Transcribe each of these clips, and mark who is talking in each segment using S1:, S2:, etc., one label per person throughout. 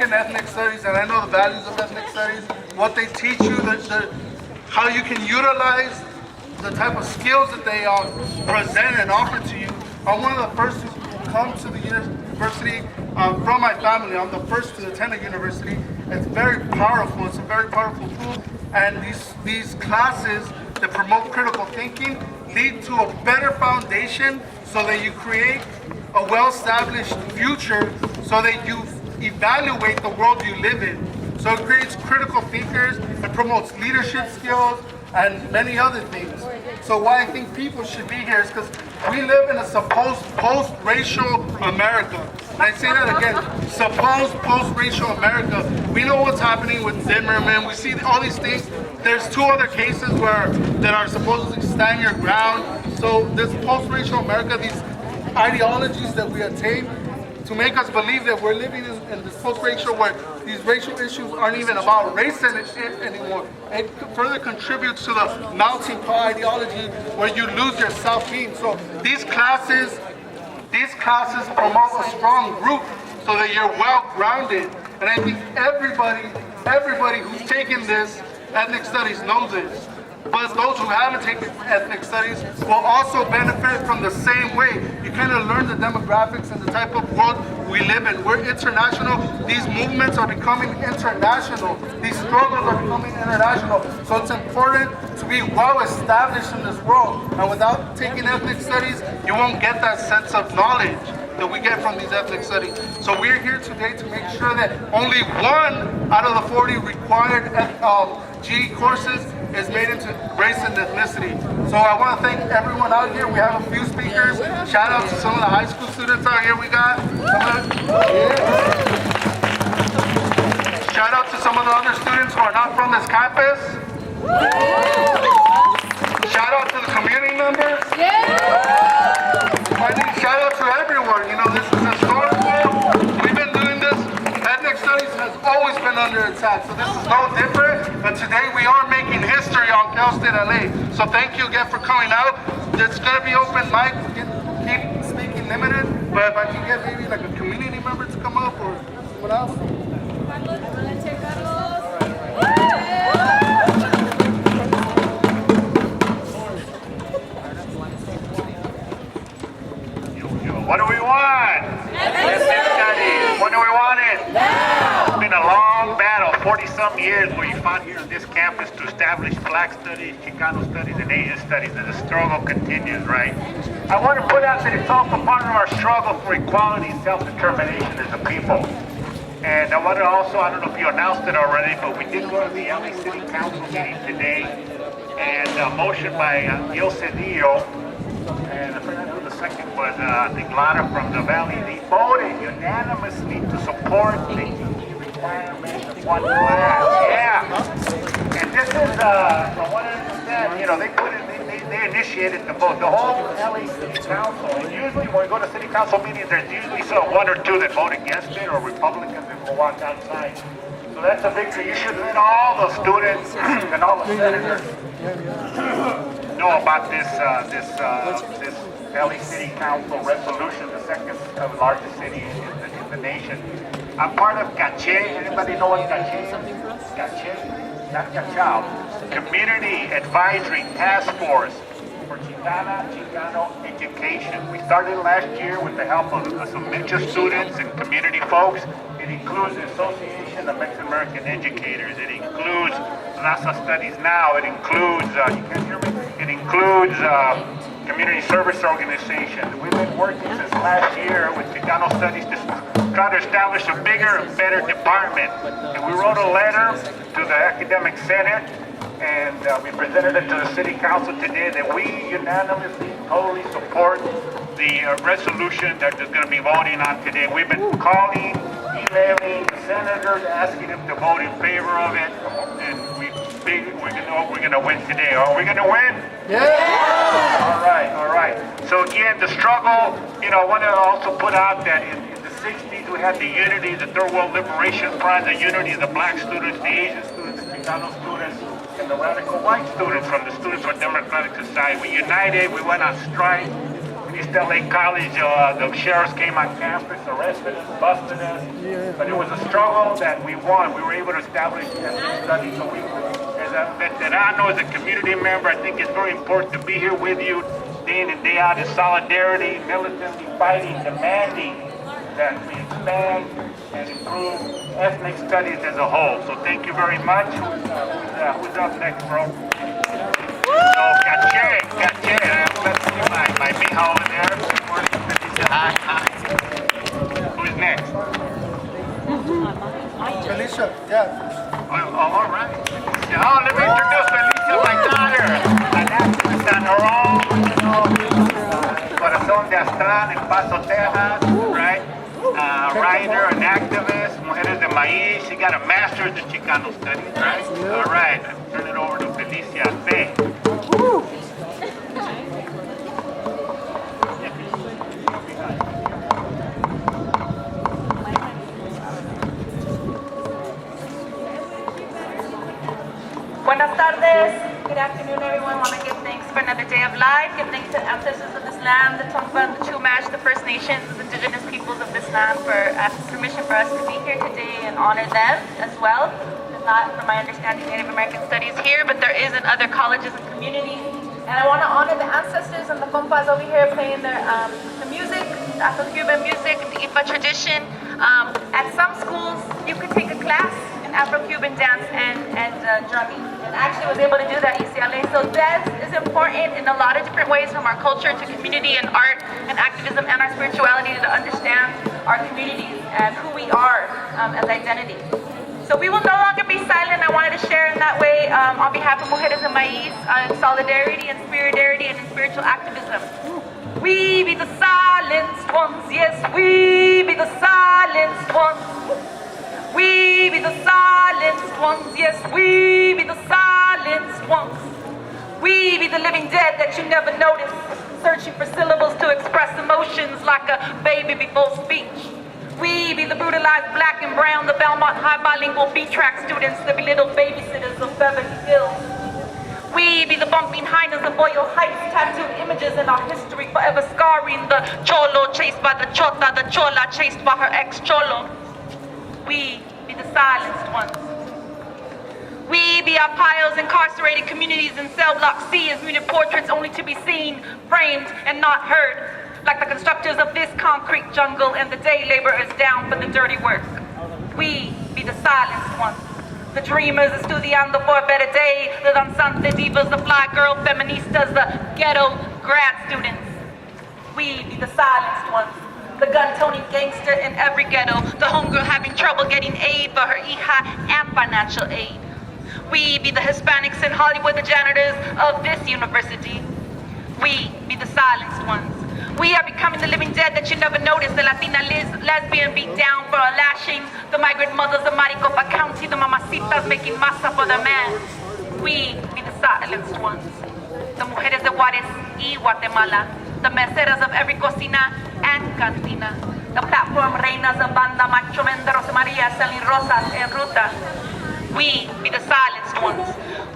S1: in ethnic studies, and I know the values of ethnic studies, what they teach you, how you can utilize the type of skills that they present and offer to you. I'm one of the first to come to the university from my family. I'm the first to attend a university. It's very powerful. It's a very powerful tool, and these classes that promote critical thinking lead to a better foundation so that you create a well-established future, so that you evaluate the world you live in. So it creates critical thinkers, it promotes leadership skills, and many other things. So why I think people should be here is because we live in a supposed post-racial America. And I say that again, supposed post-racial America. We know what's happening with Zimmerman. We see all these things. There's two other cases that are supposedly stand your ground. So this post-racial America, these ideologies that we attain to make us believe that we're living in this post-racial where these racial issues aren't even about race anymore. It further contributes to the melting pot ideology where you lose your self-being. So these classes promote a strong root so that you're well-grounded. And I think everybody who's taken this ethnic studies knows this. But those who haven't taken ethnic studies will also benefit from the same way. You kind of learn the demographics and the type of world we live in. We're international. These movements are becoming international. These struggles are becoming international. So it's important to be well established in this world. And without taking ethnic studies, you won't get that sense of knowledge that we get from these ethnic studies. So we're here today to make sure that only one out of the 40 required GE courses is made into race and ethnicity. So I want to thank everyone out here. We have a few speakers. Shout out to some of the high school students out here we got. Shout out to some of the other students who are not from this campus. Shout out to the community members. I think shout out to everyone. You know, this is historical. We've been doing this. Ethnic studies has always been under attack, so this is no different. But today we are making history on Cal State LA. So thank you again for coming out. It's gonna be open mic. Keep speaking limited, but if I can get maybe like a community member to come up or someone else.
S2: What do we want? When do we want it? Now. It's been a long battle, 40-some years, where you fought here on this campus to establish Black studies, Chicano studies, and Asian studies, and the struggle continues, right? I want to put out that it's also part of our struggle for equality and self-determination as a people. And I want to also, I don't know if you announced it already, but we did go to the LA City Council meeting today, and a motion by Gil Cedillo, and I forgot who the second was, I think Lara from the Valley. They voted unanimously to support the GE requirement of one class. Yeah. And this is, from what I understand, you know, they initiated the vote. The whole LA City Council, and usually when we go to City Council meetings, there's usually one or two that vote against it, or Republicans that will walk outside. So that's a victory. You should let all the students and all the senators know about this LA City Council resolution, the second largest city in the nation. I'm part of CACHE. Anybody know what CACHE is? CACHE, not CACHAO. Community Advisory Task Force for Chicano education. We started last year with the help of some MICHA students and community folks. It includes the Association of Mexican American Educators. It includes NASA Studies Now. It includes, you can't hear me? It includes community service organizations. We've been working since last year with Chicano Studies to try to establish a bigger and better department. And we wrote a letter to the Academic Senate, and we presented it to the City Council today that we unanimously totally support the resolution that they're going to be voting on today. We've been calling, emailing senators, asking them to vote in favor of it, and we're going to win today. Are we going to win?
S1: Yeah!
S2: All right. So again, the struggle, you know, I want to also put out that in the 60s we had the unity, the Third World Liberation Front, the unity of the Black students, the Asian students, the Chicano students, and the radical white students from the Students for Democratic Society. We united, we went on strike. We East LA College, the sheriffs came on campus, arrested us, busted us. But it was a struggle that we won. We were able to establish ethnic studies. So as a veterano, as a community member, I think it's very important to be here with you day in and day out in solidarity, militantly fighting, demanding that we expand and improve ethnic studies as a whole. So thank you very much. Who's up next, bro? So, caché. Let's see my mija over there. Hi. Who's next?
S1: Felicia, yeah.
S2: All right. Oh, let me introduce Felicia, my daughter. An activist on her own, Corazón de Astral in Paso, Texas, right? Writer, an activist, Mujeres de Maíz. She got a master's in Chicano studies, right? All right. Let's turn it over to Felicia. Say.
S3: Buenas tardes. Good afternoon, everyone. I want to give thanks for another day of life. Give thanks to the ancestors of this land, the Tongva, the Chumash, the First Nations, the indigenous peoples of this land for permission for us to be here today and honor them as well. There's not, from my understanding, Native American studies here, but there is in other colleges and communities. And I want to honor the ancestors and the compas over here playing their the music, the Afro-Cuban music, the Ifa tradition. At some schools, you could take a class in Afro-Cuban dance and drumming. And I actually was able to do that at UCLA. So dance is important in a lot of different ways, from our culture to community and art and activism and our spirituality, to understand our communities and who we are as identity. So we will no longer be silent. I wanted to share in that way on behalf of Mujeres de Maíz in solidarity and spiritarity and in spiritual activism. We be the silenced ones, yes, we be the silenced ones. We be the silenced ones, yes, we be the silenced ones. We be the living dead that you never notice, searching for syllables to express emotions like a baby before speech. We be the brutalized black and brown, the Belmont High bilingual B-track students, the belittled babysitters of Beverly Hills. We be the bumping hyenas of Boyle Heights, tattooed images in our history, forever scarring the cholo chased by the chota, the chola chased by her ex-cholo. We be the silenced ones. We be our piles, incarcerated communities in cell block C as muted portraits only to be seen, framed, and not heard. Like the constructors of this concrete jungle and the day laborers down for the dirty work. We be the silenced ones. The dreamers estudiando for a better day, the danzante divas, the fly girl feministas, the ghetto grad students. We be the silenced ones. The gun-toting gangster in every ghetto, the homegirl having trouble getting aid for her hija and financial aid. We be the Hispanics in Hollywood, the janitors of this university. We be the silenced ones. We are becoming the living dead that you never noticed. The Latina lesbian beat down for a lashing. The migrant mothers of Maricopa County. The mamacitas making masa for their man. We be the silenced ones. The mujeres de Juárez y Guatemala. The meseras of every cocina and cantina. The platform reinas of Banda Macho Menderos Maria selling rosas en ruta. We be the silenced ones.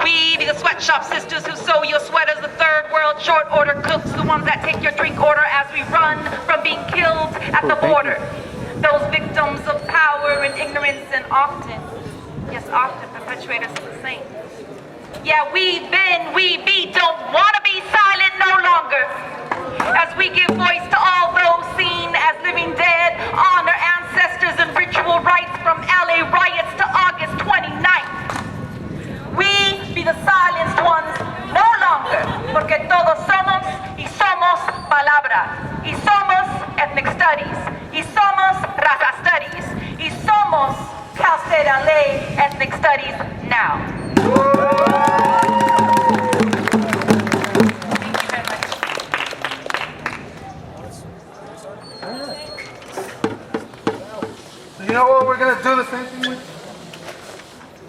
S3: We be the sweatshop sisters who sew your sweaters, the third world short order cooks, the ones that take your drink order as we run from being killed at the border. Those victims of power and ignorance and often, yes, often perpetrators of the same. Yeah, we be, don't want to be silent no longer. As we give voice to all those seen as living dead, honor ancestors and ritual rites from LA riots to August 29th. We be the silenced ones no longer, porque todos somos y somos palabra, y somos ethnic studies, y somos raza studies, y somos Cal State LA ethnic studies now.
S1: You know what? We're gonna do the same thing with.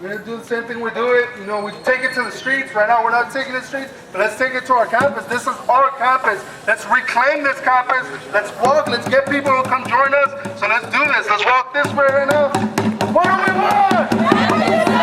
S1: We're gonna do the same thing we do it. You know, we take it to the streets. Right now, we're not taking it to the streets, but let's take it to our campus. This is our campus. Let's reclaim this campus. Let's walk. Let's get people to come join us. So let's do this. Let's walk this way right now. What do we want? What do we want?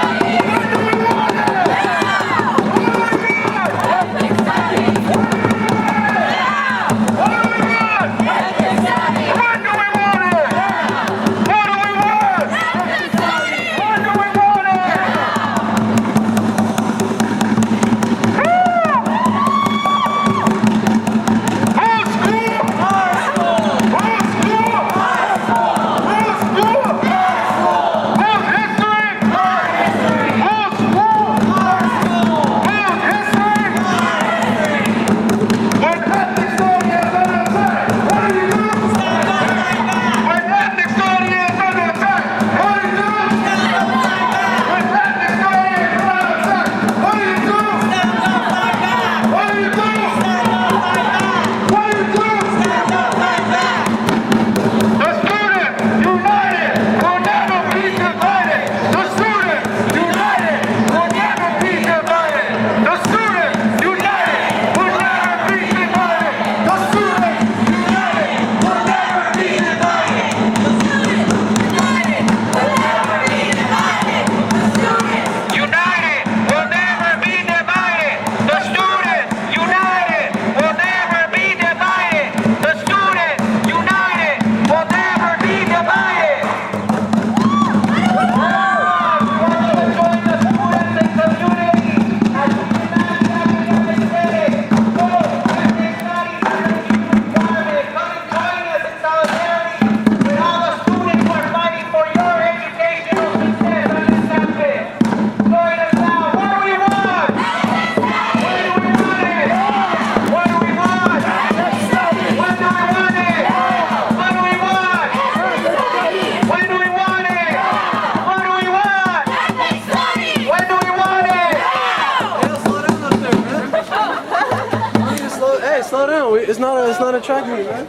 S4: No, it's not a track meet, man.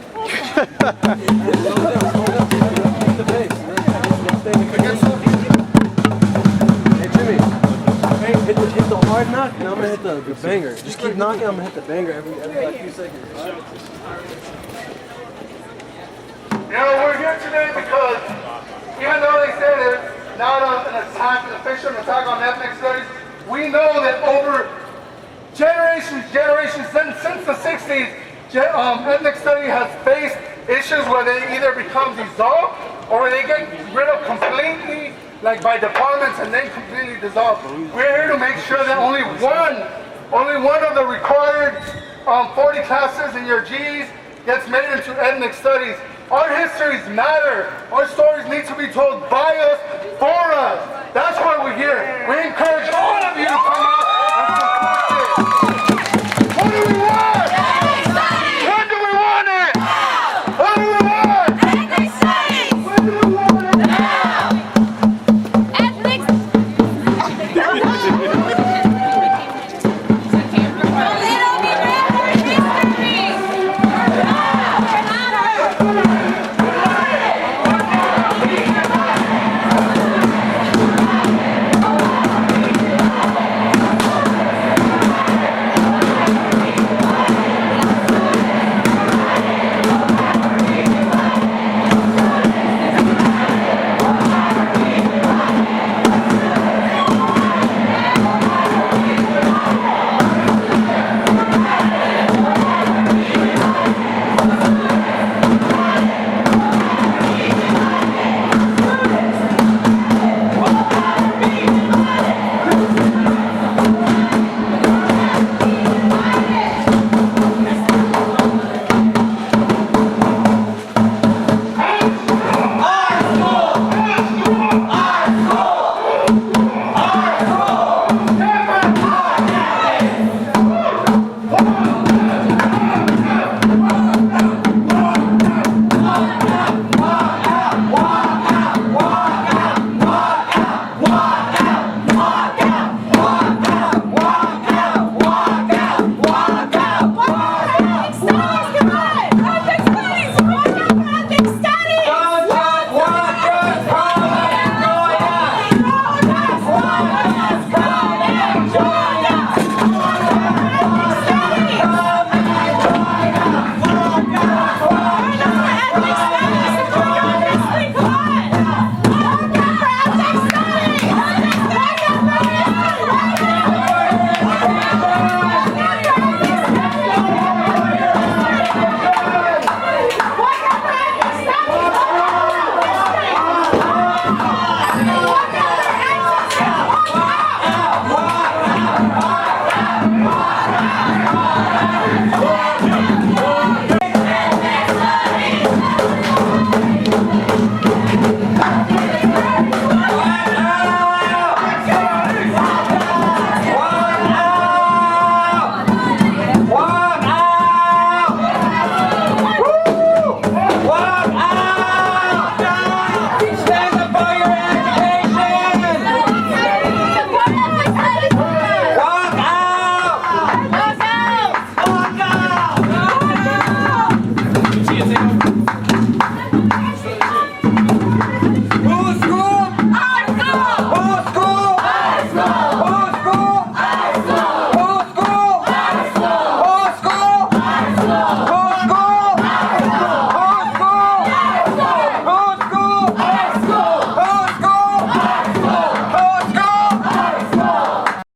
S4: Hey Jimmy, hit the hard knock, and I'm gonna hit the banger. Just keep knocking. I'm gonna hit the banger every like few seconds.
S1: You know, we're here today because even though they say there's not an attack, an official attack on ethnic studies, we know that over generations, since the 60s, ethnic study has faced issues where they either become dissolved or where they get rid of completely, like by departments, and then completely dissolved. We're here to make sure that only one of the required 40 classes in your Gs gets made into ethnic studies. Our histories matter. Our stories need to be told by us